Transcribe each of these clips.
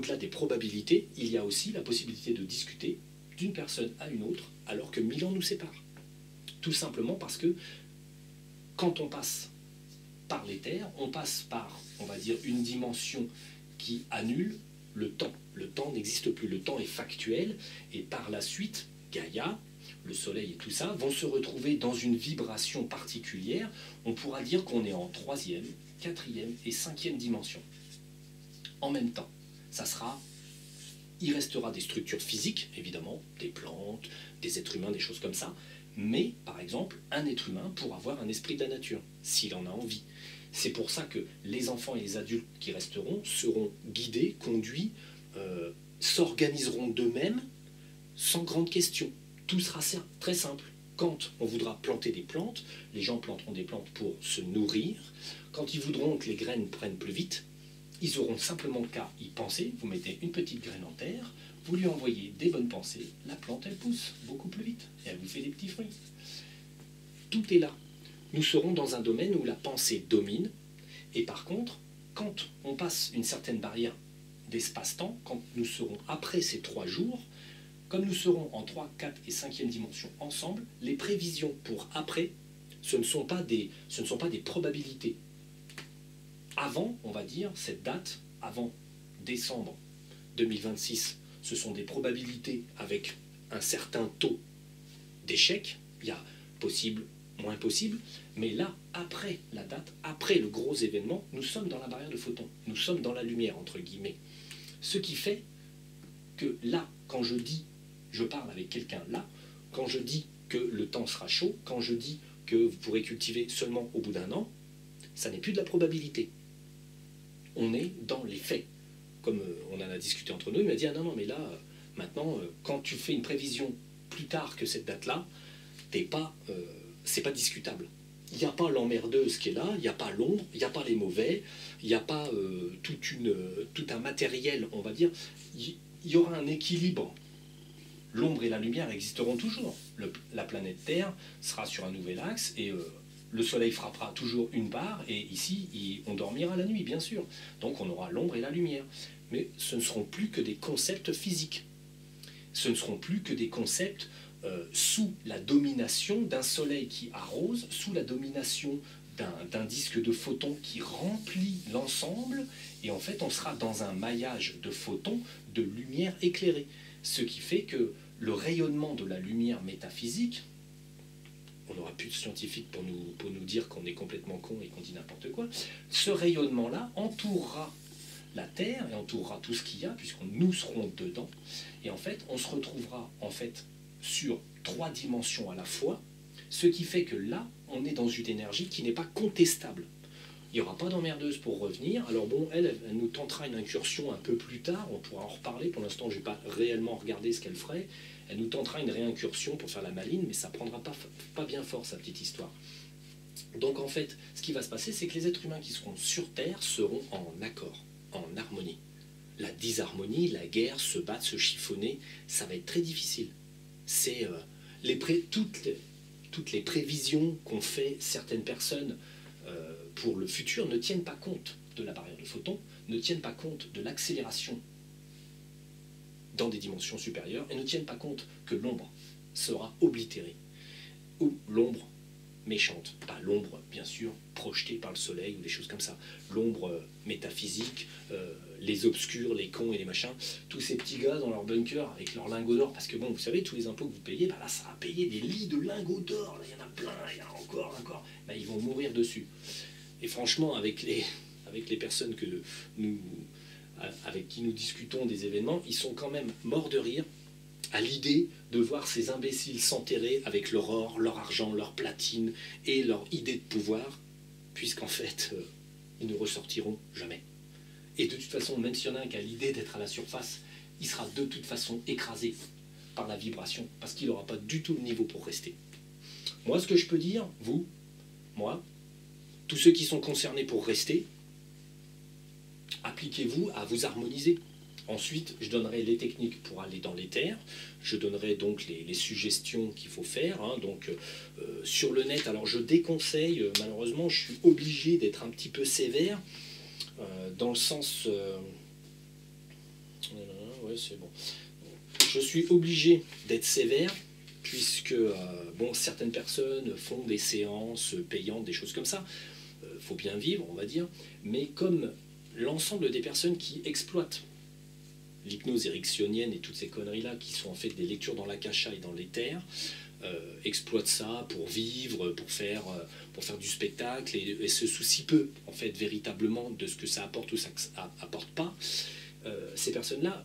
au-delà des probabilités, il y a aussi la possibilité de discuter d'une personne à une autre alors que 1000 ans nous séparent. Tout simplement parce que quand on passe par l'éther, on passe par, on va dire, une dimension qui annule le temps. Le temps n'existe plus, le temps est factuel, et par la suite, Gaïa, le soleil et tout ça, vont se retrouver dans une vibration particulière. On pourra dire qu'on est en 3e, 4e et 5e dimension. En même temps, il restera des structures physiques, évidemment, des plantes, des êtres humains, des choses comme ça, mais, par exemple, un être humain pourra avoir un esprit de la nature, s'il en a envie. C'est pour ça que les enfants et les adultes qui resteront seront guidés, conduits, s'organiseront d'eux-mêmes, sans grande question. Tout sera très simple. Quand on voudra planter des plantes, les gens planteront des plantes pour se nourrir. Quand ils voudront que les graines prennent plus vite, ils auront simplement qu'à y penser. Vous mettez une petite graine en terre, vous lui envoyez des bonnes pensées, la plante elle pousse beaucoup plus vite et elle vous fait des petits fruits. Tout est là. Nous serons dans un domaine où la pensée domine, et par contre, quand on passe une certaine barrière d'espace-temps, quand nous serons après ces 3 jours, comme nous serons en 3, 4 et 5e dimension ensemble, les prévisions pour après, ce ne sont pas des probabilités. Avant, on va dire, cette date, avant décembre 2026, ce sont des probabilités avec un certain taux d'échec. Il y a possible, moins possible, mais là, après la date, après le gros événement, nous sommes dans la barrière de photons, nous sommes dans la lumière, entre guillemets. Ce qui fait que là, quand je parle avec quelqu'un là, quand je dis que le temps sera chaud, quand je dis que vous pourrez cultiver seulement au bout d'1 an, ça n'est plus de la probabilité. On est dans les faits. Comme on en a discuté entre nous, il m'a dit, ah non, mais là, maintenant, quand tu fais une prévision plus tard que cette date-là, c'est pas discutable. Il n'y a pas l'emmerdeuse qui est là, il n'y a pas l'ombre, il n'y a pas les mauvais, il n'y a pas tout un matériel, on va dire. Il y aura un équilibre. L'ombre et la lumière existeront toujours. La planète Terre sera sur un nouvel axe et le soleil frappera toujours une part et ici, on dormira la nuit, bien sûr. Donc on aura l'ombre et la lumière. Mais ce ne seront plus que des concepts physiques. Ce ne seront plus que des concepts sous la domination d'un soleil qui arrose, sous la domination d'un disque de photons qui remplit l'ensemble, et en fait on sera dans un maillage de photons, de lumière éclairée. Ce qui fait que le rayonnement de la lumière métaphysique, on n'aura plus de scientifiques pour nous dire qu'on est complètement con et qu'on dit n'importe quoi, ce rayonnement-là entourera la Terre et entourera tout ce qu'il y a, puisque nous serons dedans, et en fait on se retrouvera en fait sur 3 dimensions à la fois, ce qui fait que là, on est dans une énergie qui n'est pas contestable. Il n'y aura pas d'emmerdeuse pour revenir. Alors bon, elle nous tentera une incursion un peu plus tard, on pourra en reparler. Pour l'instant, je n'ai pas réellement regardé ce qu'elle ferait. Elle nous tentera une réincursion pour faire la maline, mais ça ne prendra pas bien fort, sa petite histoire. Donc en fait, ce qui va se passer, c'est que les êtres humains qui seront sur Terre seront en accord, en harmonie. La disharmonie, la guerre, se battre, se chiffonner, ça va être très difficile. C'est toutes les prévisions qu'ont fait certaines personnes pour le futur ne tiennent pas compte de la barrière de photons, ne tiennent pas compte de l'accélération dans des dimensions supérieures, et ne tiennent pas compte que l'ombre sera oblitérée. Ou l'ombre méchante, pas l'ombre bien sûr projetée par le soleil ou des choses comme ça, l'ombre métaphysique, les obscurs, les cons et les machins, tous ces petits gars dans leur bunker avec leurs lingots d'or, parce que bon, vous savez, tous les impôts que vous payez, bah là ça va payer des lits de lingots d'or, là il y en a plein, il y en a encore, bah, ils vont mourir dessus. Et franchement, avec les personnes avec qui nous discutons des événements, ils sont quand même morts de rire à l'idée de voir ces imbéciles s'enterrer avec leur or, leur argent, leur platine et leur idée de pouvoir, puisqu'en fait, ils ne ressortiront jamais. Et de toute façon, même s'il y en a un qui a l'idée d'être à la surface, il sera de toute façon écrasé par la vibration, parce qu'il n'aura pas du tout le niveau pour rester. Moi, ce que je peux dire, vous, moi, tous ceux qui sont concernés pour rester, appliquez-vous à vous harmoniser. Ensuite, je donnerai les techniques pour aller dans l'éther, je donnerai donc les suggestions qu'il faut faire. Donc, sur le net, alors je déconseille, malheureusement, je suis obligé d'être un petit peu sévère, dans le sens... Voilà, ouais, c'est bon. Je suis obligé d'être sévère, puisque bon, certaines personnes font des séances payantes, des choses comme ça. Faut bien vivre, on va dire. Mais comme l'ensemble des personnes qui exploitent l'hypnose ericksonienne et toutes ces conneries-là, qui sont en fait des lectures dans l'akasha et dans l'éther, exploitent ça pour vivre, pour faire du spectacle, et se soucient peu, en fait, véritablement de ce que ça apporte ou ça apporte pas. Ces personnes-là,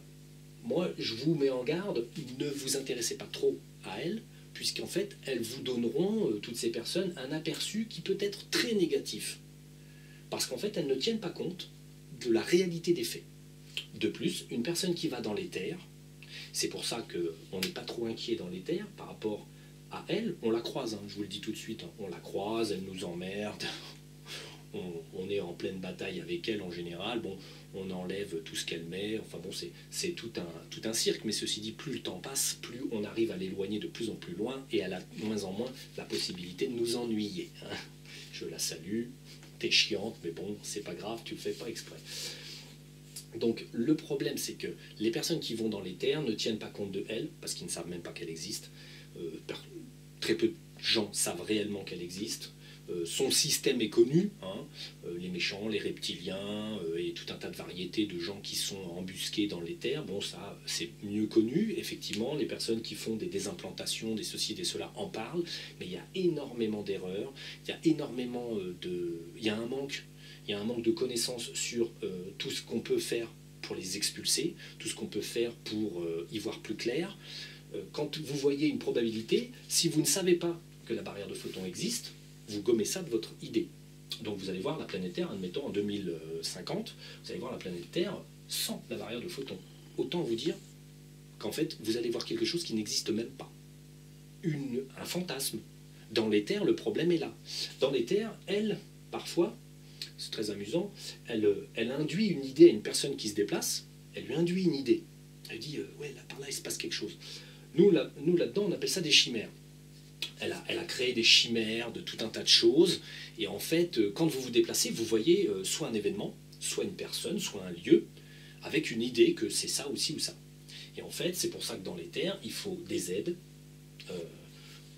moi, je vous mets en garde, ne vous intéressez pas trop à elles, puisqu'en fait, elles vous donneront, toutes ces personnes, un aperçu qui peut être très négatif. Parce qu'en fait, elles ne tiennent pas compte de la réalité des faits. De plus, une personne qui va dans l'éther, c'est pour ça qu'on n'est pas trop inquiet dans l'éther par rapport à elle, on la croise, hein, je vous le dis tout de suite, hein, on la croise, elle nous emmerde, on est en pleine bataille avec elle en général, bon, on enlève tout ce qu'elle met, enfin bon, c'est tout un cirque, mais ceci dit, plus le temps passe, plus on arrive à l'éloigner de plus en plus loin, et elle a de moins en moins la possibilité de nous ennuyer. Hein. Je la salue, t'es chiante, mais bon, c'est pas grave, tu le fais pas exprès. Donc le problème, c'est que les personnes qui vont dans l'éther ne tiennent pas compte de elle, parce qu'ils ne savent même pas qu'elle existe. Très peu de gens savent réellement qu'elle existe. Son système est connu, hein, les méchants, les reptiliens, et tout un tas de variétés de gens qui sont embusqués dans l'éther. Bon, ça, c'est mieux connu, effectivement. Les personnes qui font des désimplantations, des ceci, des cela en parlent, mais il y a énormément d'erreurs, il y a énormément il y a un manque. Il y a un manque de connaissances sur tout ce qu'on peut faire pour les expulser, tout ce qu'on peut faire pour y voir plus clair. Quand vous voyez une probabilité, si vous ne savez pas que la barrière de photons existe, vous gommez ça de votre idée. Donc vous allez voir la planète Terre, admettons en 2050, vous allez voir la planète Terre sans la barrière de photons. Autant vous dire qu'en fait, vous allez voir quelque chose qui n'existe même pas. Un fantasme. Dans l'éther, le problème est là. Dans l'éther, elle, parfois, c'est très amusant, elle induit une idée à une personne qui se déplace, elle lui induit une idée. Elle dit, ouais, là, par là, il se passe quelque chose. Nous, là-dedans, on appelle ça des chimères. Elle a créé des chimères de tout un tas de choses, et en fait, quand vous vous déplacez, vous voyez soit un événement, soit une personne, soit un lieu, avec une idée que c'est ça aussi ou ça. Et en fait, c'est pour ça que dans l'éther, il faut des aides.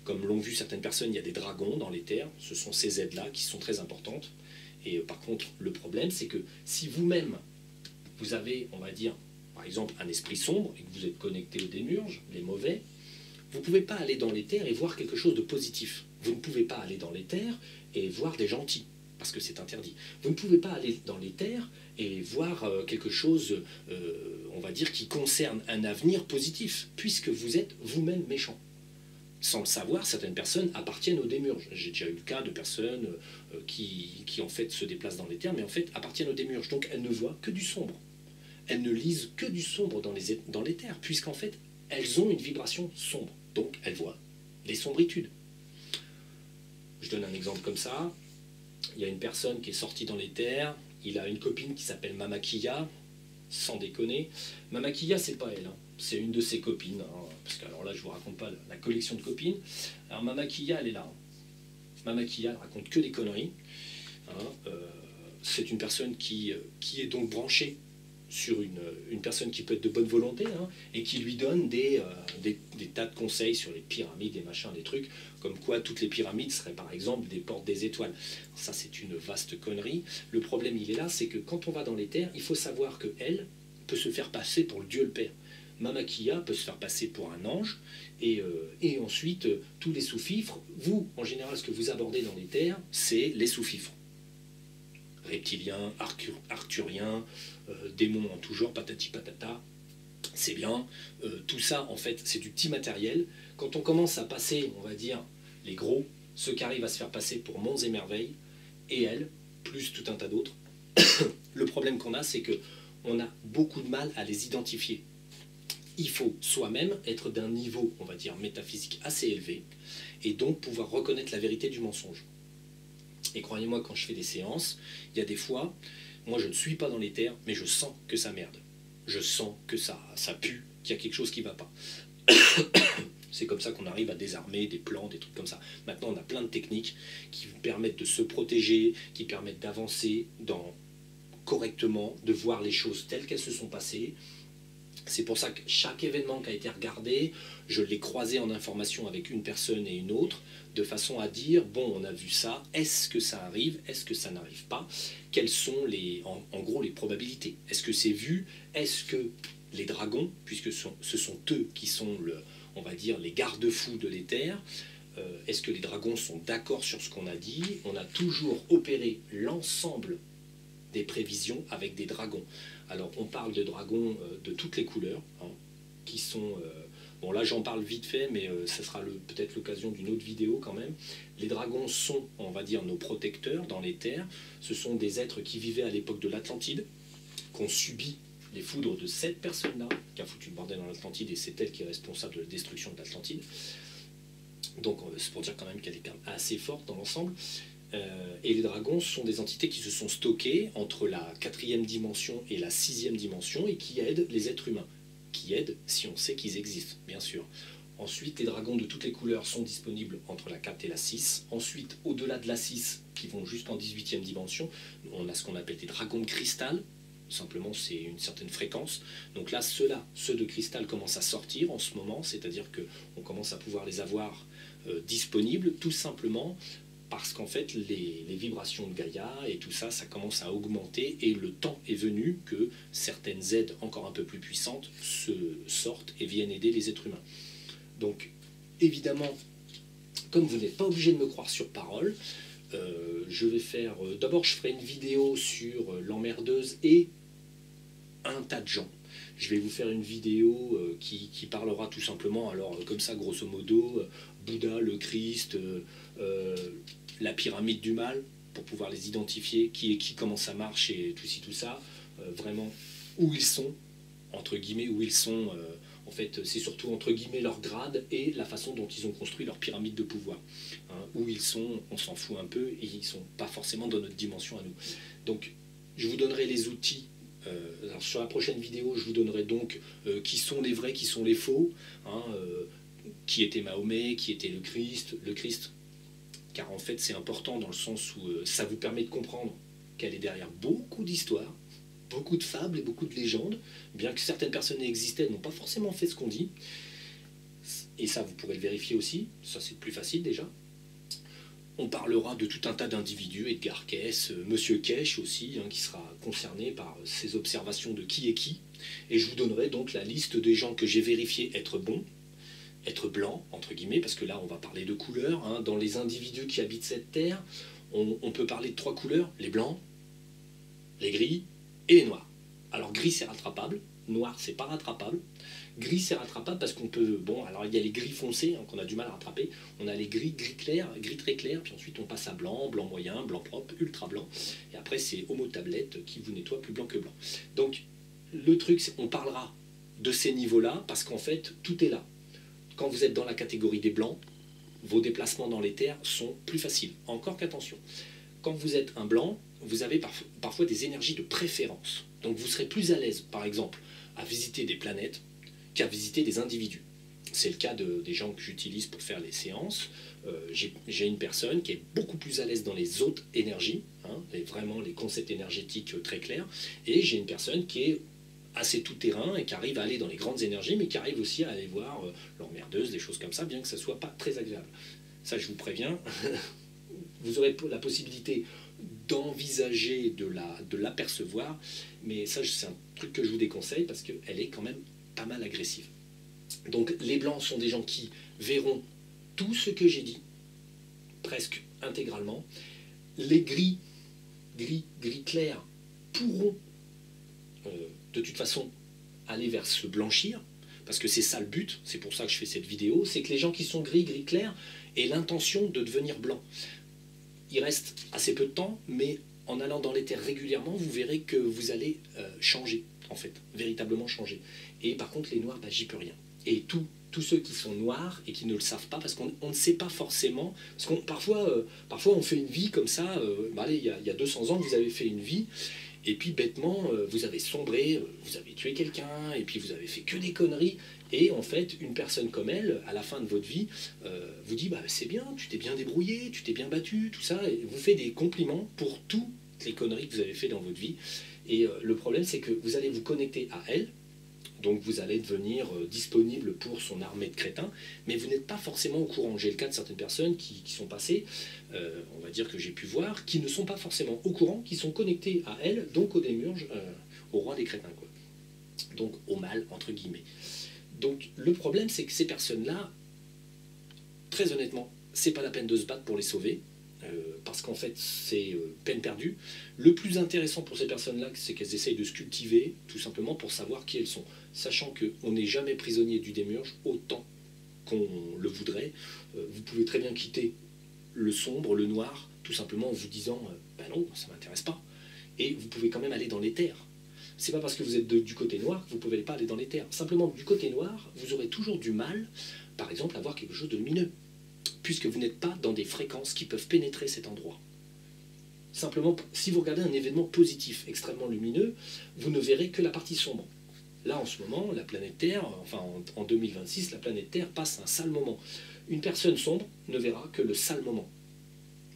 Comme l'ont vu certaines personnes, il y a des dragons dans l'éther, ce sont ces aides-là qui sont très importantes. Et par contre, le problème, c'est que si vous-même, vous avez, on va dire, par exemple, un esprit sombre, et que vous êtes connecté aux démiurges, les mauvais, vous ne pouvez pas aller dans l'éther et voir quelque chose de positif. Vous ne pouvez pas aller dans l'éther et voir des gentils, parce que c'est interdit. Vous ne pouvez pas aller dans l'éther et voir quelque chose, on va dire, qui concerne un avenir positif, puisque vous êtes vous-même méchant. Sans le savoir, certaines personnes appartiennent aux démiurges. J'ai déjà eu le cas de personnes qui en fait se déplacent dans l'éther, mais en fait appartiennent aux démiurges. Donc elles ne voient que du sombre. Elles ne lisent que du sombre dans l'éther, puisqu'en fait elles ont une vibration sombre. Donc elles voient des sombritudes. Je donne un exemple comme ça. Il y a une personne qui est sortie dans l'éther, il a une copine qui s'appelle Mamakia, sans déconner. Mamakia, c'est pas elle, hein. C'est une de ses copines, hein, parce que alors là je vous raconte pas la collection de copines. Alors Mamakia, elle est là. Mamakia, elle raconte que des conneries. Hein. C'est une personne qui est donc branchée sur une personne qui peut être de bonne volonté, hein, et qui lui donne des tas de conseils sur les pyramides, des machins, des trucs, comme quoi toutes les pyramides seraient par exemple des portes des étoiles. Ça, c'est une vaste connerie. Le problème, il est là, c'est que quand on va dans l'éther, il faut savoir qu'elle peut se faire passer pour le Dieu le Père. Mamakia peut se faire passer pour un ange, et ensuite, tous les sous-fifres, vous, en général, ce que vous abordez dans l'éther, c'est les sous-fifres. Reptiliens, arthuriens, démons en tout genre, patati patata, c'est bien. Tout ça, en fait, c'est du petit matériel. Quand on commence à passer, on va dire, les gros, ceux qui arrivent à se faire passer pour monts et merveilles, et elles, plus tout un tas d'autres, le problème qu'on a, c'est qu'on a beaucoup de mal à les identifier. Il faut soi-même être d'un niveau, on va dire, métaphysique assez élevé, et donc pouvoir reconnaître la vérité du mensonge. Et croyez-moi, quand je fais des séances, il y a des fois, moi je ne suis pas dans l'éther, mais je sens que ça merde. Je sens que ça pue, qu'il y a quelque chose qui ne va pas. C'est comme ça qu'on arrive à désarmer des plans, des trucs comme ça. Maintenant, on a plein de techniques qui vous permettent de se protéger, qui permettent d'avancer correctement, de voir les choses telles qu'elles se sont passées, C'est pour ça que chaque événement qui a été regardé, je l'ai croisé en information avec une personne et une autre, de façon à dire, bon, on a vu ça, est-ce que ça arrive, est-ce que ça n'arrive pas, quelles sont en gros les probabilités. Est-ce que c'est vu, est-ce que les dragons, puisque ce sont eux qui sont, on va dire, les garde-fous de l'éther, est-ce que les dragons sont d'accord sur ce qu'on a dit? On a toujours opéré l'ensemble des prévisions avec des dragons. Alors on parle de dragons de toutes les couleurs, hein, qui sont... bon là j'en parle vite fait, mais ça sera peut-être l'occasion d'une autre vidéo quand même. Les dragons sont, on va dire, nos protecteurs dans les terres. Ce sont des êtres qui vivaient à l'époque de l'Atlantide, qui ont subi les foudres de cette personne-là, qui a foutu le bordel dans l'Atlantide, et c'est elle qui est responsable de la destruction de l'Atlantide. Donc c'est pour dire quand même qu'elle est quand même assez forte dans l'ensemble. Et les dragons sont des entités qui se sont stockées entre la 4e dimension et la 6e dimension et qui aident les êtres humains. Qui aident si on sait qu'ils existent, bien sûr. Ensuite, les dragons de toutes les couleurs sont disponibles entre la 4 et la 6. Ensuite, au-delà de la 6, qui vont jusqu'en 18e dimension, on a ce qu'on appelle des dragons de cristal. Simplement, c'est une certaine fréquence. Donc là, ceux de cristal commencent à sortir en ce moment, c'est-à-dire qu'on commence à pouvoir les avoir disponibles, tout simplement parce qu'en fait, les vibrations de Gaïa et tout ça, ça commence à augmenter et le temps est venu que certaines aides encore un peu plus puissantes se sortent et viennent aider les êtres humains. Donc, évidemment, comme vous n'êtes pas obligé de me croire sur parole, je vais faire... D'abord, je ferai une vidéo sur l'emmerdeuse et un tas de gens. Je vais vous faire une vidéo qui parlera tout simplement, alors comme ça, grosso modo, Bouddha, le Christ, la pyramide du mal, pour pouvoir les identifier, qui est qui, comment ça marche et tout ci, tout ça, vraiment où ils sont, entre guillemets, où ils sont, en fait, c'est surtout entre guillemets leur grade et la façon dont ils ont construit leur pyramide de pouvoir. Hein, où ils sont, on s'en fout un peu, et ils ne sont pas forcément dans notre dimension à nous. Donc, je vous donnerai les outils. Alors sur la prochaine vidéo, je vous donnerai donc qui sont les vrais, qui sont les faux, hein, qui était Mahomet, qui était le Christ, car en fait c'est important dans le sens où ça vous permet de comprendre qu'elle est derrière beaucoup d'histoires, beaucoup de fables et beaucoup de légendes, bien que certaines personnes aient existé, elles n'ont pas forcément fait ce qu'on dit, et ça vous pourrez le vérifier aussi, ça c'est plus facile déjà. On parlera de tout un tas d'individus, Edgar Cayce, Monsieur Kesh aussi, hein, qui sera concerné par ces observations de qui est qui. Et je vous donnerai donc la liste des gens que j'ai vérifiés être bons, être blancs, entre guillemets, parce que là on va parler de couleurs. Hein. Dans les individus qui habitent cette terre, on peut parler de 3 couleurs, les blancs, les gris et les noirs. Alors gris c'est rattrapable, noir c'est pas rattrapable. Gris c'est rattrapable parce qu'on peut, bon alors il y a les gris foncés hein, qu'on a du mal à rattraper, on a les gris clairs, gris très clair, puis ensuite on passe à blanc, blanc moyen, blanc propre, ultra blanc, et après c'est homo tablette qui vous nettoie plus blanc que blanc. Donc le truc c'est qu'on parlera de ces niveaux-là parce qu'en fait tout est là. Quand vous êtes dans la catégorie des blancs, vos déplacements dans les terres sont plus faciles. Encore qu'attention, quand vous êtes un blanc, vous avez parfois des énergies de préférence. Donc vous serez plus à l'aise, par exemple, à visiter des planètes qu'à visiter des individus. C'est le cas des gens que j'utilise pour faire les séances. J'ai une personne qui est beaucoup plus à l'aise dans les hautes énergies, hein, vraiment les concepts énergétiques très clairs, et j'ai une personne qui est assez tout-terrain et qui arrive à aller dans les grandes énergies, mais qui arrive aussi à aller voir l'emmerdeuse, des choses comme ça, bien que ça ne soit pas très agréable. Ça, je vous préviens, vous aurez la possibilité d'envisager de l'apercevoir, mais ça, c'est un truc que je vous déconseille parce qu'elle est quand même pas mal agressive. Donc les blancs sont des gens qui verront tout ce que j'ai dit, presque intégralement. Les gris clairs, pourront de toute façon aller vers se blanchir, parce que c'est ça le but, c'est pour ça que je fais cette vidéo, c'est que les gens qui sont gris clair aient l'intention de devenir blanc. Il reste assez peu de temps, mais en allant dans les terres régulièrement, vous verrez que vous allez changer, en fait, véritablement changer. Et par contre, les noirs, bah, j'y peux rien. Et tous ceux qui sont noirs et qui ne le savent pas, parce qu'on ne sait pas forcément, parce qu'on parfois on fait une vie comme ça, allez, il y a 200 ans, vous avez fait une vie, et puis bêtement, vous avez sombré, vous avez tué quelqu'un, et puis vous avez fait que des conneries, et en fait, une personne comme elle, à la fin de votre vie, vous dit, bah, c'est bien, tu t'es bien débrouillé, tu t'es bien battu, tout ça, et vous fait des compliments pour toutes les conneries que vous avez fait dans votre vie. Et le problème, c'est que vous allez vous connecter à elle, Donc vous allez devenir disponible pour son armée de crétins, mais vous n'êtes pas forcément au courant. J'ai le cas de certaines personnes qui sont passées, on va dire que j'ai pu voir, qui ne sont pas forcément au courant, qui sont connectées à elle, donc au démiurge, au roi des crétins, quoi. Donc au mal, entre guillemets. Donc le problème, c'est que ces personnes-là, très honnêtement, c'est pas la peine de se battre pour les sauver, parce qu'en fait, c'est peine perdue. Le plus intéressant pour ces personnes-là, c'est qu'elles essayent de se cultiver, tout simplement pour savoir qui elles sont. Sachant qu'on n'est jamais prisonnier du démiurge autant qu'on le voudrait. Vous pouvez très bien quitter le sombre, le noir, tout simplement en vous disant ben non, ça m'intéresse pas. Et vous pouvez quand même aller dans les terres. C'est pas parce que vous êtes du côté noir que vous ne pouvez pas aller dans les terres. Simplement, du côté noir, vous aurez toujours du mal, par exemple, à voir quelque chose de lumineux, puisque vous n'êtes pas dans des fréquences qui peuvent pénétrer cet endroit. Simplement, si vous regardez un événement positif, extrêmement lumineux, vous ne verrez que la partie sombre. Là, en ce moment, la planète Terre, enfin en 2026, la planète Terre passe un sale moment. Une personne sombre ne verra que le sale moment,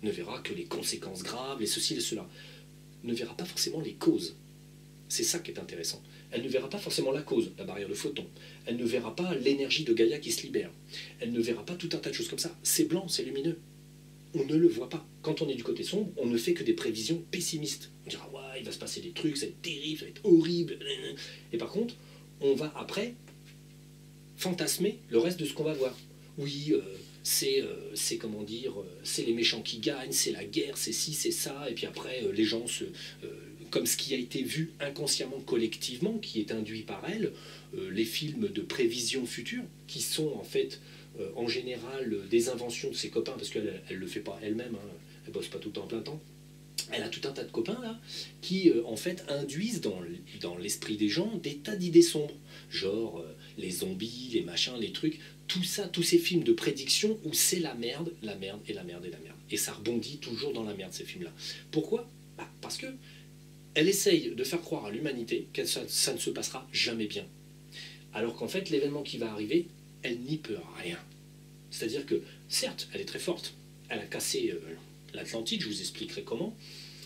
ne verra que les conséquences graves, les ceci et cela, ne verra pas forcément les causes. C'est ça qui est intéressant. Elle ne verra pas forcément la cause, la barrière de photons. Elle ne verra pas l'énergie de Gaïa qui se libère. Elle ne verra pas tout un tas de choses comme ça. C'est blanc, c'est lumineux. On ne le voit pas. Quand on est du côté sombre, on ne fait que des prévisions pessimistes. On dira, ouais, il va se passer des trucs, ça va être terrible, ça va être horrible. Et par contre, on va après fantasmer le reste de ce qu'on va voir. Oui, c'est comment dire, c'est les méchants qui gagnent, c'est la guerre, c'est ci, c'est ça. Et puis après, les gens comme ce qui a été vu inconsciemment collectivement, qui est induit par elle, les films de prévision future, qui sont en fait en général des inventions de ses copains, parce qu'elle ne le fait pas elle-même, hein, elle bosse pas tout le temps en plein temps. Elle a tout un tas de copains là, qui en fait induisent dans l'esprit des gens des tas d'idées sombres, genre les zombies, les machins, les trucs, tout ça, tous ces films de prédiction où c'est la merde, la merde et la merde et la merde. Et ça rebondit toujours dans la merde, ces films-là. Pourquoi? Parce que elle essaye de faire croire à l'humanité que ça ne se passera jamais bien. Alors qu'en fait, l'événement qui va arriver, elle n'y peut rien. C'est-à-dire que, certes, elle est très forte. Elle a cassé l'Atlantide, je vous expliquerai comment,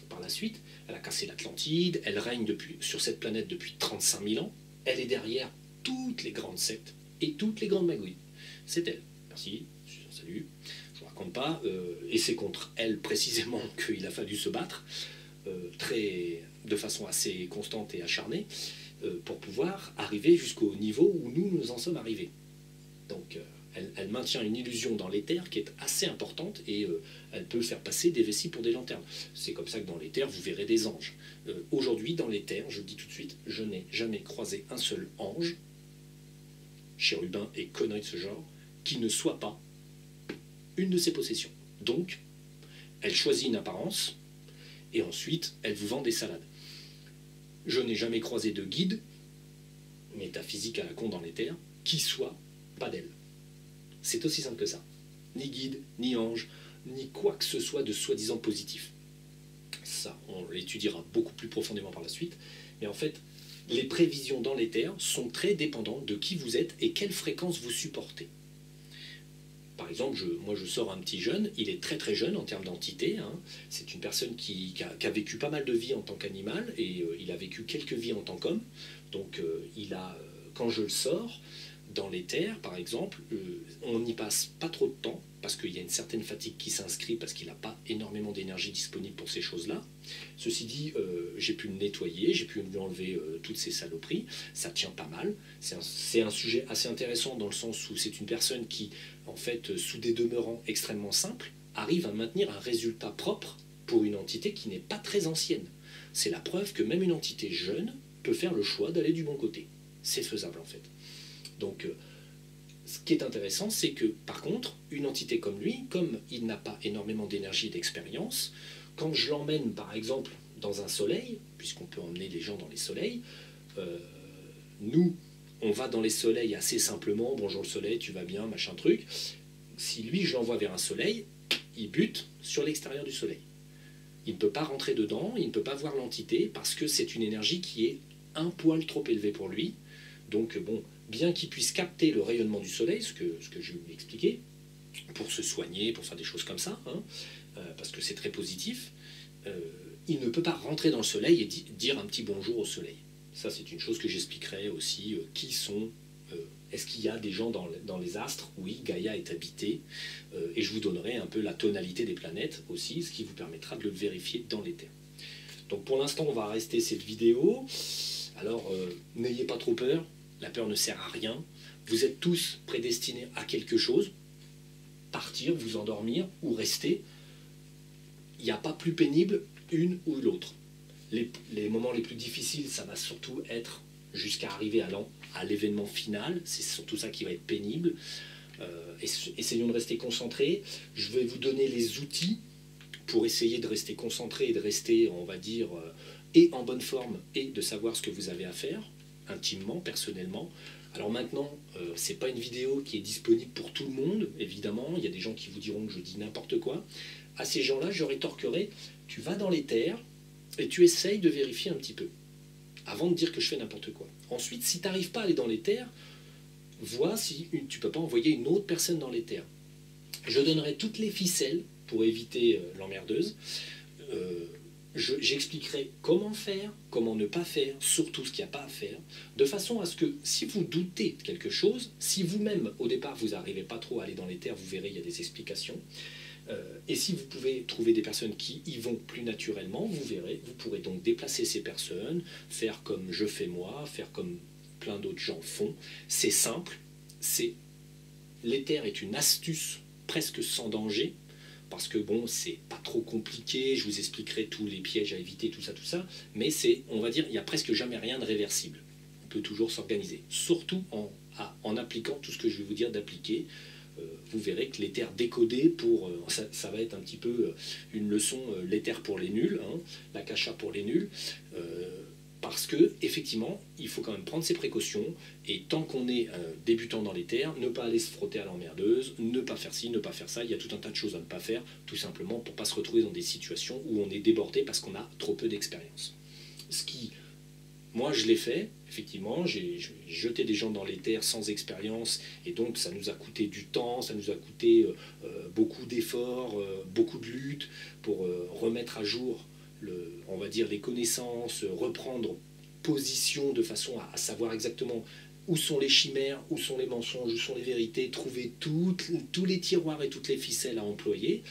par la suite. Elle a cassé l'Atlantide, elle règne sur cette planète depuis 35 000 ans. Elle est derrière toutes les grandes sectes et toutes les grandes magouilles. C'est elle. Merci, salut. Je ne vous raconte pas. Et c'est contre elle, précisément, qu'il a fallu se battre. De façon assez constante et acharnée, pour pouvoir arriver jusqu'au niveau où nous en sommes arrivés. Donc elle maintient une illusion dans l'éther qui est assez importante et elle peut faire passer des vessies pour des lanternes. C'est comme ça que dans l'éther, vous verrez des anges. Aujourd'hui, dans l'éther, je le dis tout de suite, je n'ai jamais croisé un seul ange, chérubin et conneries de ce genre, qui ne soit pas une de ses possessions. Donc, elle choisit une apparence, et ensuite, elle vous vend des salades. Je n'ai jamais croisé de guide, métaphysique à la con dans l'éther, qui soit pas d'elle. C'est aussi simple que ça. Ni guide, ni ange, ni quoi que ce soit de soi-disant positif. Ça, on l'étudiera beaucoup plus profondément par la suite. Mais en fait, les prévisions dans l'éther sont très dépendantes de qui vous êtes et quelle fréquence vous supportez. Par exemple, moi je sors un petit jeune, il est très très jeune en termes d'entité, hein. C'est une personne qui a vécu pas mal de vies en tant qu'animal et il a vécu quelques vies en tant qu'homme. Donc quand je le sors dans l'éther par exemple, on n'y passe pas trop de temps parce qu'il y a une certaine fatigue qui s'inscrit parce qu'il n'a pas énormément d'énergie disponible pour ces choses-là. Ceci dit, j'ai pu le nettoyer, j'ai pu lui enlever toutes ces saloperies, ça tient pas mal. C'est un sujet assez intéressant dans le sens où c'est une personne qui, en fait, sous des demeurants extrêmement simples, arrive à maintenir un résultat propre pour une entité qui n'est pas très ancienne. C'est la preuve que même une entité jeune peut faire le choix d'aller du bon côté. C'est faisable en fait. Donc, ce qui est intéressant, c'est que, par contre, une entité comme lui, comme il n'a pas énormément d'énergie et d'expérience, quand je l'emmène, par exemple, dans un soleil, puisqu'on peut emmener les gens dans les soleils, nous, on va dans les soleils assez simplement, bonjour le soleil, tu vas bien, machin truc. Si lui, je l'envoie vers un soleil, il bute sur l'extérieur du soleil. Il ne peut pas rentrer dedans, il ne peut pas voir l'entité, parce que c'est une énergie qui est un poil trop élevée pour lui. Donc, bon, bien qu'il puisse capter le rayonnement du soleil, ce que je vais vous expliquer, pour se soigner, pour faire des choses comme ça, hein, parce que c'est très positif, il ne peut pas rentrer dans le soleil et dire un petit bonjour au soleil. Ça, c'est une chose que j'expliquerai aussi. Qui sont... Est-ce qu'il y a des gens dans les astres? Oui, Gaïa est habitée. Et je vous donnerai un peu la tonalité des planètes aussi, ce qui vous permettra de le vérifier dans les terres. Donc pour l'instant, on va rester cette vidéo. Alors, n'ayez pas trop peur. La peur ne sert à rien. Vous êtes tous prédestinés à quelque chose. Partir, vous endormir ou rester. Il n'y a pas plus pénible une ou l'autre. Les moments les plus difficiles, ça va surtout être jusqu'à arriver à l'événement final. C'est surtout ça qui va être pénible. Essayons de rester concentrés. Je vais vous donner les outils pour essayer de rester concentré et de rester, on va dire, et en bonne forme et de savoir ce que vous avez à faire, intimement, personnellement. Alors maintenant, ce n'est pas une vidéo qui est disponible pour tout le monde, évidemment. Il y a des gens qui vous diront que je dis n'importe quoi. À ces gens-là, je rétorquerai, tu vas dans les terres et tu essayes de vérifier un petit peu, avant de dire que je fais n'importe quoi. Ensuite, si tu n'arrives pas à aller dans les terres, vois si tu ne peux pas envoyer une autre personne dans les terres. Je donnerai toutes les ficelles pour éviter l'emmerdeuse. J'expliquerai comment faire, comment ne pas faire, surtout ce qu'il n'y a pas à faire, de façon à ce que si vous doutez de quelque chose, si vous-même au départ vous n'arrivez pas trop à aller dans les terres, vous verrez, il y a des explications. Et si vous pouvez trouver des personnes qui y vont plus naturellement, vous verrez, vous pourrez donc déplacer ces personnes, faire comme je fais moi, faire comme plein d'autres gens font. C'est simple, l'éther est une astuce presque sans danger, parce que bon, c'est pas trop compliqué, je vous expliquerai tous les pièges à éviter, tout ça, mais on va dire, il n'y a presque jamais rien de réversible. On peut toujours s'organiser, surtout en appliquant tout ce que je vais vous dire d'appliquer. Vous verrez que l'éther décodé ça va être un petit peu une leçon, l'éther pour les nuls, hein, la cacha pour les nuls, parce que effectivement, il faut quand même prendre ses précautions, et tant qu'on est débutant dans les terres, ne pas aller se frotter à l'emmerdeuse, ne pas faire ci, ne pas faire ça, il y a tout un tas de choses à ne pas faire, tout simplement pour ne pas se retrouver dans des situations où on est débordé parce qu'on a trop peu d'expérience. Moi, je l'ai fait, effectivement, j'ai jeté des gens dans les terres sans expérience, et donc ça nous a coûté du temps, ça nous a coûté beaucoup d'efforts, beaucoup de luttes pour remettre à jour, on va dire, les connaissances, reprendre position de façon à savoir exactement où sont les chimères, où sont les mensonges, où sont les vérités, trouver tous les tiroirs et toutes les ficelles à employer.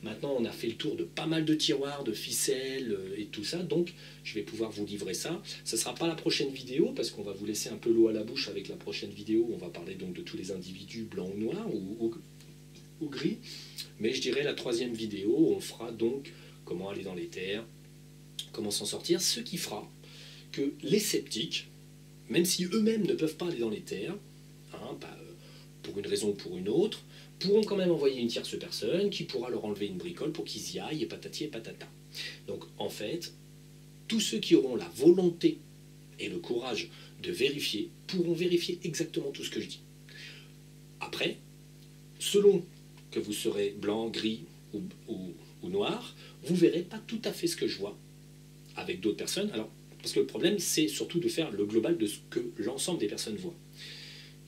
Maintenant, on a fait le tour de pas mal de tiroirs, de ficelles et tout ça, donc je vais pouvoir vous livrer ça. Ce ne sera pas la prochaine vidéo, parce qu'on va vous laisser un peu l'eau à la bouche avec la prochaine vidéo, où on va parler donc de tous les individus blancs ou noirs, ou gris. Mais je dirais la troisième vidéo, on fera donc comment aller dans les terres, comment s'en sortir, ce qui fera que les sceptiques, même si eux-mêmes ne peuvent pas aller dans les terres, hein, pour une raison ou pour une autre, pourront quand même envoyer une tierce personne qui pourra leur enlever une bricole pour qu'ils y aillent, et patati et patata. Donc en fait, tous ceux qui auront la volonté et le courage de vérifier pourront vérifier exactement tout ce que je dis. Après, selon que vous serez blanc, gris ou noir, vous verrez pas tout à fait ce que je vois avec d'autres personnes. Alors, parce que le problème, c'est surtout de faire le global de ce que l'ensemble des personnes voient.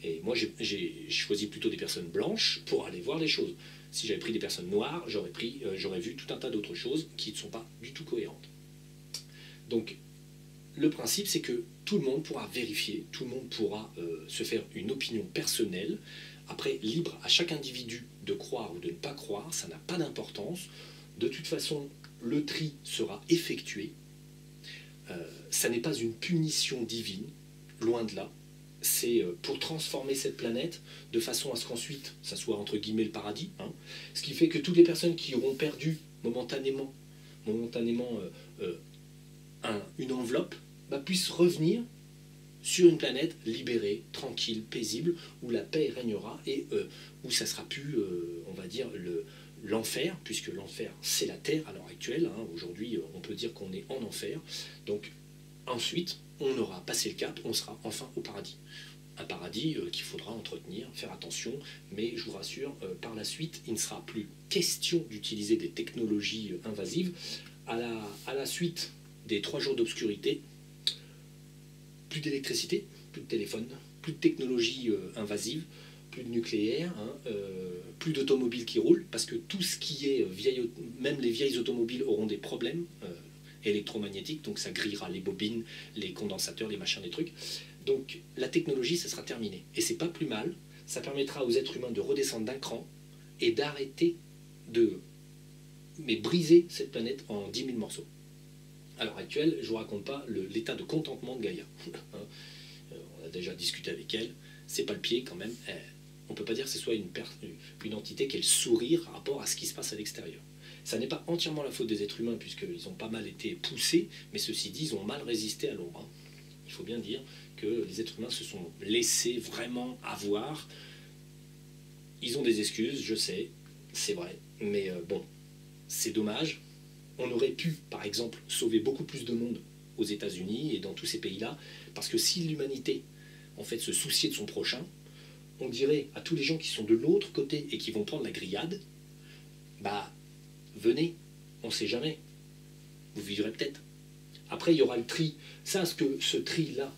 Et moi, j'ai choisi plutôt des personnes blanches pour aller voir les choses. Si j'avais pris des personnes noires, j'aurais vu tout un tas d'autres choses qui ne sont pas du tout cohérentes. Donc, le principe, c'est que tout le monde pourra vérifier, tout le monde pourra se faire une opinion personnelle. Après, libre à chaque individu de croire ou de ne pas croire, ça n'a pas d'importance. De toute façon, le tri sera effectué. Ça n'est pas une punition divine, loin de là. C'est pour transformer cette planète de façon à ce qu'ensuite, ça soit entre guillemets le paradis. Hein, ce qui fait que toutes les personnes qui auront perdu momentanément une enveloppe puissent revenir sur une planète libérée, tranquille, paisible, où la paix régnera et où ça sera plus, on va dire, l'enfer, puisque l'enfer c'est la terre à l'heure actuelle. Hein, aujourd'hui, on peut dire qu'on est en enfer. Donc ensuite, on aura passé le cap, on sera enfin au paradis. Un paradis qu'il faudra entretenir, faire attention, mais je vous rassure, par la suite, il ne sera plus question d'utiliser des technologies invasives. À la suite des 3 jours d'obscurité, plus d'électricité, plus de téléphone, plus de technologie invasive, plus de nucléaire, hein, plus d'automobiles qui roulent, parce que tout ce qui est même les vieilles automobiles auront des problèmes. électromagnétique, donc ça grillera les bobines, les condensateurs, les machins, les trucs. Donc la technologie, ça sera terminé. Et c'est pas plus mal, ça permettra aux êtres humains de redescendre d'un cran et d'arrêter de briser cette planète en 10 000 morceaux. À l'heure actuelle, je ne vous raconte pas l'état de contentement de Gaïa. On a déjà discuté avec elle, c'est pas le pied quand même. On ne peut pas dire que ce soit une entité qui ait le sourire par rapport à ce qui se passe à l'extérieur. Ça n'est pas entièrement la faute des êtres humains, puisqu'ils ont pas mal été poussés, mais ceci dit, ils ont mal résisté à l'ombre. Il faut bien dire que les êtres humains se sont laissés vraiment avoir. Ils ont des excuses, je sais, c'est vrai, mais bon, c'est dommage. On aurait pu, par exemple, sauver beaucoup plus de monde aux États-Unis et dans tous ces pays-là, parce que si l'humanité, en fait, se souciait de son prochain, on dirait à tous les gens qui sont de l'autre côté et qui vont prendre la grillade, bah, venez, on ne sait jamais, vous vivrez peut-être. Après, il y aura le tri. Ça, ce tri-là,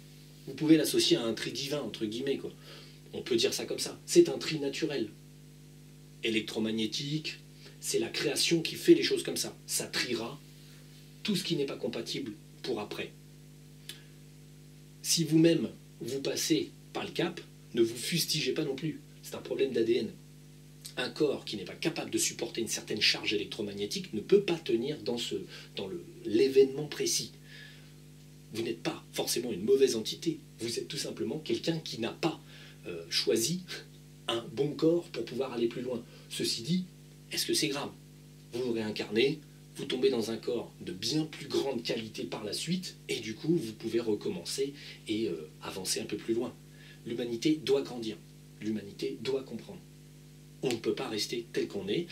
vous pouvez l'associer à un tri divin, entre guillemets, quoi. On peut dire ça comme ça. C'est un tri naturel. Électromagnétique, c'est la création qui fait les choses comme ça. Ça triera tout ce qui n'est pas compatible pour après. Si vous-même, vous passez par le cap, ne vous fustigez pas non plus. C'est un problème d'ADN. Un corps qui n'est pas capable de supporter une certaine charge électromagnétique ne peut pas tenir dans l'événement précis. Vous n'êtes pas forcément une mauvaise entité. Vous êtes tout simplement quelqu'un qui n'a pas choisi un bon corps pour pouvoir aller plus loin. Ceci dit, est-ce que c'est grave? Vous vous réincarnez, vous tombez dans un corps de bien plus grande qualité par la suite, et du coup, vous pouvez recommencer et avancer un peu plus loin. L'humanité doit grandir. L'humanité doit comprendre. On ne peut pas rester tel qu'on est,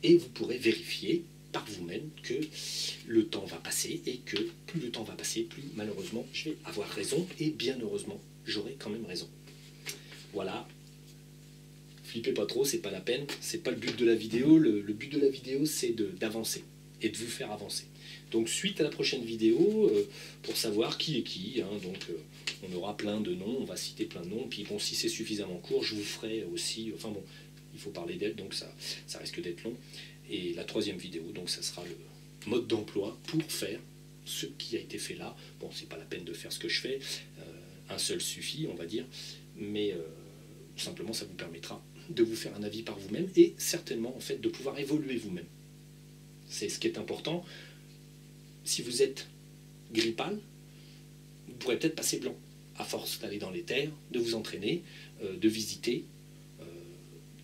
et vous pourrez vérifier par vous-même que le temps va passer, et que plus le temps va passer, plus malheureusement je vais avoir raison, et bien heureusement, j'aurai quand même raison. Voilà. Flippez pas trop, c'est pas la peine, c'est pas le but de la vidéo. Le but de la vidéo, c'est d'avancer et de vous faire avancer. Donc suite à la prochaine vidéo, pour savoir qui est qui, hein, donc on aura plein de noms, on va citer plein de noms, puis bon, si c'est suffisamment court, je vous ferai aussi, enfin bon, il faut parler d'elle, donc ça risque d'être long. Et la troisième vidéo, donc ça sera le mode d'emploi pour faire ce qui a été fait là. Bon, c'est pas la peine de faire ce que je fais, un seul suffit, on va dire, mais simplement ça vous permettra de vous faire un avis par vous-même et certainement en fait de pouvoir évoluer vous-même. C'est ce qui est important. Si vous êtes gris pâle, vous pourrez peut-être passer blanc à force d'aller dans les terres, de vous entraîner, de visiter,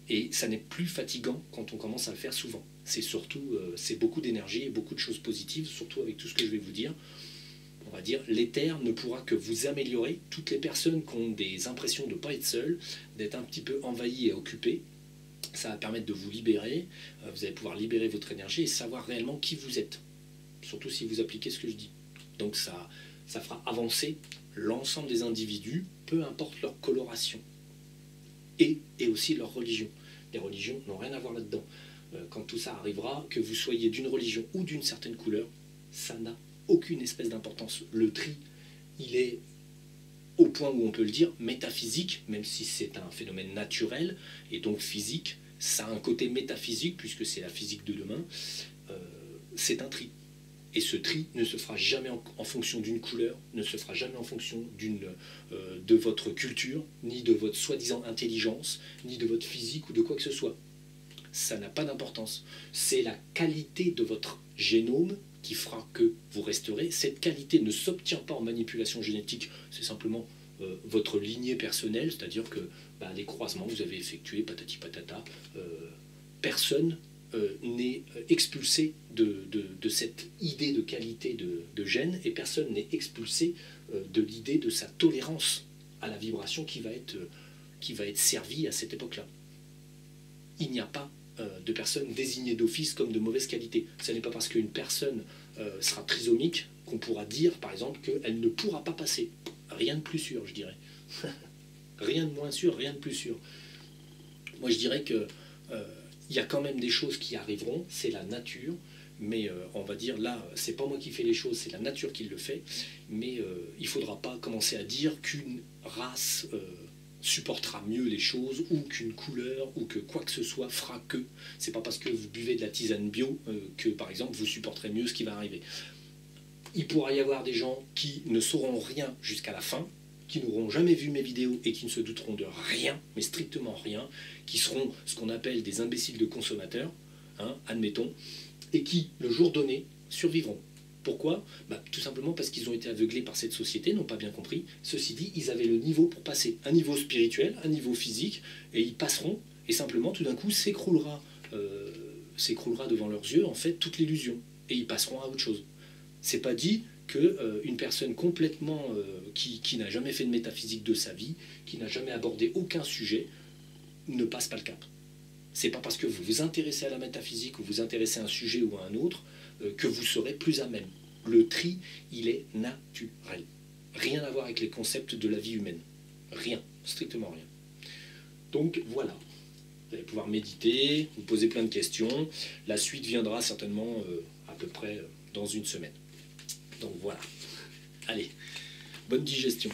et ça n'est plus fatigant quand on commence à le faire souvent. C'est surtout, c'est beaucoup d'énergie et beaucoup de choses positives, surtout avec tout ce que je vais vous dire. On va dire, l'éther ne pourra que vous améliorer. Toutes les personnes qui ont des impressions de ne pas être seules, d'être un petit peu envahies et occupées, ça va permettre de vous libérer. Vous allez pouvoir libérer votre énergie et savoir réellement qui vous êtes. Surtout si vous appliquez ce que je dis. Donc ça fera avancer l'ensemble des individus, peu importe leur coloration. Et aussi leur religion. Les religions n'ont rien à voir là-dedans. Quand tout ça arrivera, que vous soyez d'une religion ou d'une certaine couleur, ça n'a aucune espèce d'importance. Le tri, il est au point où on peut le dire métaphysique, même si c'est un phénomène naturel et donc physique, ça a un côté métaphysique puisque c'est la physique de demain. C'est un tri. Et ce tri ne se fera jamais en fonction d'une couleur, ne se fera jamais en fonction de votre culture, ni de votre soi-disant intelligence, ni de votre physique ou de quoi que ce soit. Ça n'a pas d'importance. C'est la qualité de votre génome qui fera que vous resterez. Cette qualité ne s'obtient pas en manipulation génétique, c'est simplement votre lignée personnelle, c'est-à-dire que les croisements que vous avez effectués, patati patata, personne n'est expulsé de cette idée de qualité de gène, et personne n'est expulsé de l'idée de sa tolérance à la vibration qui va être servie à cette époque-là. Il n'y a pas de personnes désignées d'office comme de mauvaise qualité. Ce n'est pas parce qu'une personne sera trisomique qu'on pourra dire, par exemple, qu'elle ne pourra pas passer. Rien de plus sûr, je dirais. Rien de moins sûr, rien de plus sûr. Moi, je dirais que il y a quand même des choses qui arriveront, c'est la nature, mais on va dire là, c'est pas moi qui fais les choses, c'est la nature qui le fait, mais il faudra pas commencer à dire qu'une race supportera mieux les choses, ou qu'une couleur, ou que quoi que ce soit fera que. C'est pas parce que vous buvez de la tisane bio que, par exemple, vous supporterez mieux ce qui va arriver. Il pourra y avoir des gens qui ne sauront rien jusqu'à la fin, qui n'auront jamais vu mes vidéos et qui ne se douteront de rien, mais strictement rien, qui seront ce qu'on appelle des imbéciles de consommateurs, hein, admettons, et qui, le jour donné, survivront. Pourquoi? Tout simplement parce qu'ils ont été aveuglés par cette société, n'ont pas bien compris. Ceci dit, ils avaient le niveau pour passer, un niveau spirituel, un niveau physique, et ils passeront, et simplement, tout d'un coup, s'écroulera devant leurs yeux, en fait, toute l'illusion, et ils passeront à autre chose. C'est pas dit qu'une personne complètement qui n'a jamais fait de métaphysique de sa vie, qui n'a jamais abordé aucun sujet, ne passe pas le cap. C'est pas parce que vous vous intéressez à la métaphysique ou vous intéressez à un sujet ou à un autre que vous serez plus à même. Le tri, il est naturel. Rien à voir avec les concepts de la vie humaine. Rien, strictement rien. Donc voilà, vous allez pouvoir méditer, vous poser plein de questions. La suite viendra certainement à peu près dans une semaine. Donc voilà. Allez, bonne digestion.